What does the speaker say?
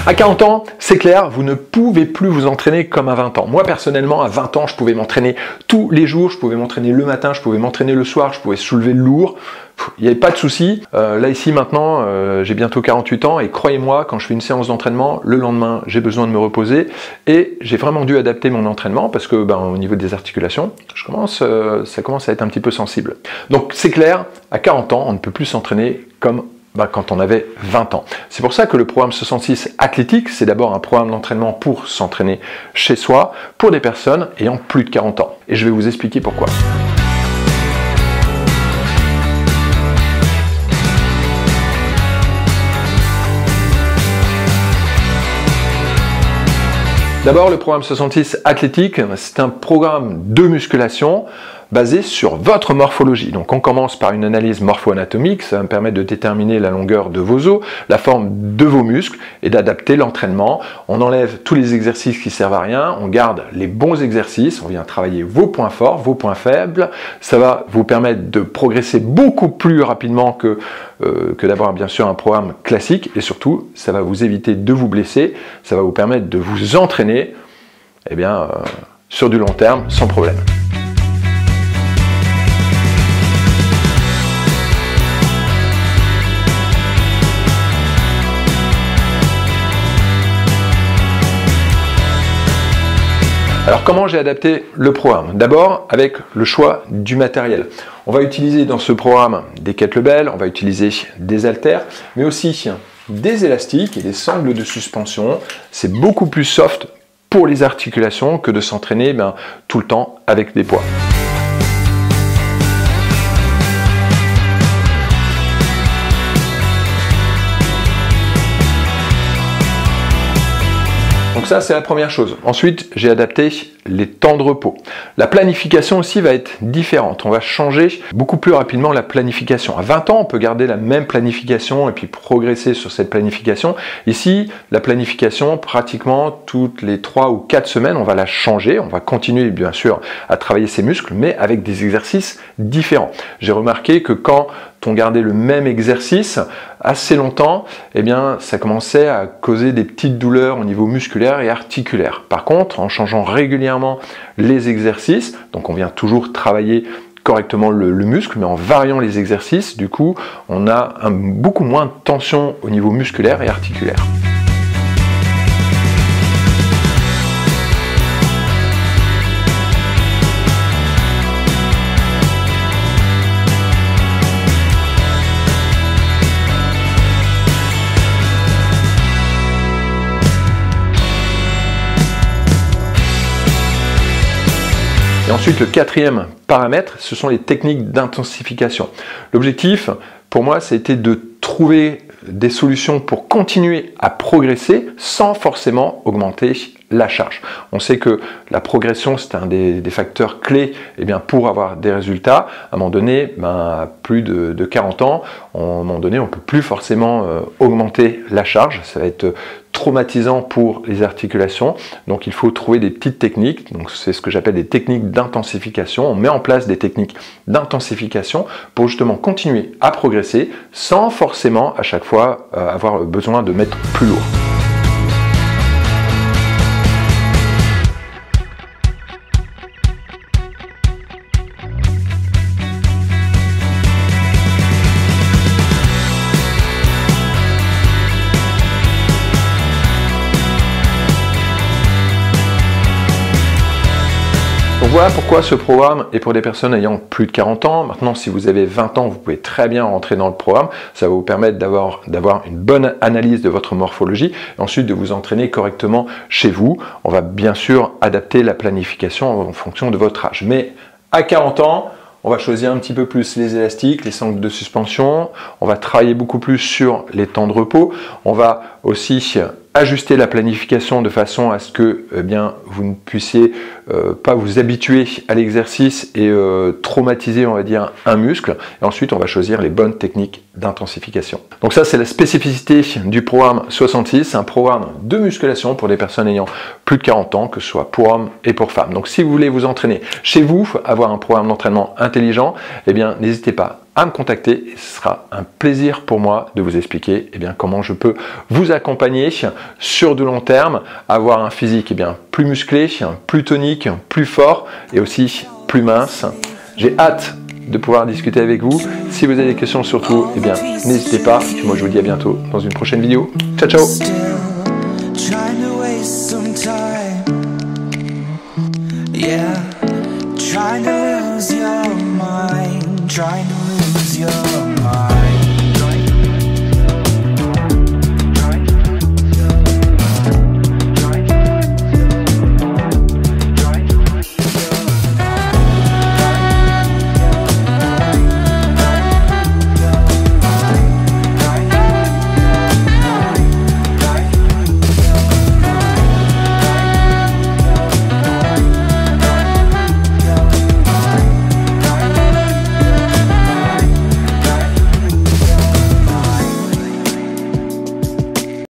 À 40 ans, c'est clair, vous ne pouvez plus vous entraîner comme à 20 ans. Moi, personnellement, à 20 ans, je pouvais m'entraîner tous les jours, je pouvais m'entraîner le matin, je pouvais m'entraîner le soir, je pouvais soulever le lourd. Il n'y avait pas de souci. Là, ici, maintenant, j'ai bientôt 48 ans et croyez-moi, quand je fais une séance d'entraînement, le lendemain, j'ai besoin de me reposer et j'ai vraiment dû adapter mon entraînement parce que, au niveau des articulations, ça commence à être un petit peu sensible. Donc, c'est clair, à 40 ans, on ne peut plus s'entraîner comme quand on avait 20 ans. C'est pour ça que le programme 66 athlétique, c'est d'abord un programme d'entraînement pour s'entraîner chez soi, pour des personnes ayant plus de 40 ans. Et je vais vous expliquer pourquoi. D'abord, le programme 66 athlétique, c'est un programme de musculation basé sur votre morphologie. Donc on commence par une analyse morpho-anatomique, ça va me permettre de déterminer la longueur de vos os, la forme de vos muscles et d'adapter l'entraînement. On enlève tous les exercices qui servent à rien, on garde les bons exercices, on vient travailler vos points forts, vos points faibles. Ça va vous permettre de progresser beaucoup plus rapidement que d'avoir bien sûr un programme classique et surtout ça va vous éviter de vous blesser, ça va vous permettre de vous entraîner sur du long terme sans problème. Alors comment j'ai adapté le programme? D'abord avec le choix du matériel. On va utiliser dans ce programme des kettlebells, on va utiliser des haltères, mais aussi des élastiques et des sangles de suspension. C'est beaucoup plus soft pour les articulations que de s'entraîner tout le temps avec des poids. Donc ça, c'est la première chose. Ensuite, j'ai adapté les temps de repos. La planification aussi va être différente. On va changer beaucoup plus rapidement la planification. À 20 ans, on peut garder la même planification et puis progresser sur cette planification. Ici, la planification, pratiquement toutes les 3 ou 4 semaines, on va la changer. On va continuer, bien sûr, à travailler ses muscles, mais avec des exercices différents. J'ai remarqué que quand on gardait le même exercice assez longtemps, ça commençait à causer des petites douleurs au niveau musculaire et articulaire. Par contre, en changeant régulièrement les exercices, donc on vient toujours travailler correctement le muscle, mais en variant les exercices, du coup, on a beaucoup moins de tension au niveau musculaire et articulaire. Et ensuite, le quatrième paramètre, ce sont les techniques d'intensification. L'objectif, pour moi, c'était de trouver des solutions pour continuer à progresser sans forcément augmenter la charge. On sait que la progression, c'est un des facteurs clés pour avoir des résultats. À un moment donné, à plus de 40 ans, à un moment donné, on ne peut plus forcément augmenter la charge. Ça va être traumatisant pour les articulations. Donc il faut trouver des petites techniques. Donc c'est ce que j'appelle des techniques d'intensification. On met en place des techniques d'intensification pour justement continuer à progresser sans forcément à chaque fois avoir besoin de mettre plus lourd. Voilà pourquoi ce programme est pour des personnes ayant plus de 40 ans. Maintenant, si vous avez 20 ans, vous pouvez très bien rentrer dans le programme. Ça va vous permettre d'avoir une bonne analyse de votre morphologie et ensuite de vous entraîner correctement chez vous. On va bien sûr adapter la planification en fonction de votre âge. Mais à 40 ans, on va choisir un petit peu plus les élastiques, les sangles de suspension. On va travailler beaucoup plus sur les temps de repos. On va aussi ajuster la planification de façon à ce que vous ne puissiez pas vous habituer à l'exercice et traumatiser, on va dire, un muscle. Et ensuite, on va choisir les bonnes techniques d'intensification. Donc ça, c'est la spécificité du programme 66. C'est un programme de musculation pour des personnes ayant plus de 40 ans, que ce soit pour hommes et pour femmes. Donc si vous voulez vous entraîner chez vous, avoir un programme d'entraînement intelligent, n'hésitez pas à me contacter et ce sera un plaisir pour moi de vous expliquer comment je peux vous accompagner sur du long terme, avoir un physique plus musclé, plus tonique, plus fort et aussi plus mince. J'ai hâte de pouvoir discuter avec vous. Si vous avez des questions surtout, n'hésitez pas. Et moi je vous dis à bientôt dans une prochaine vidéo. Ciao ciao. Trying to lose your mind.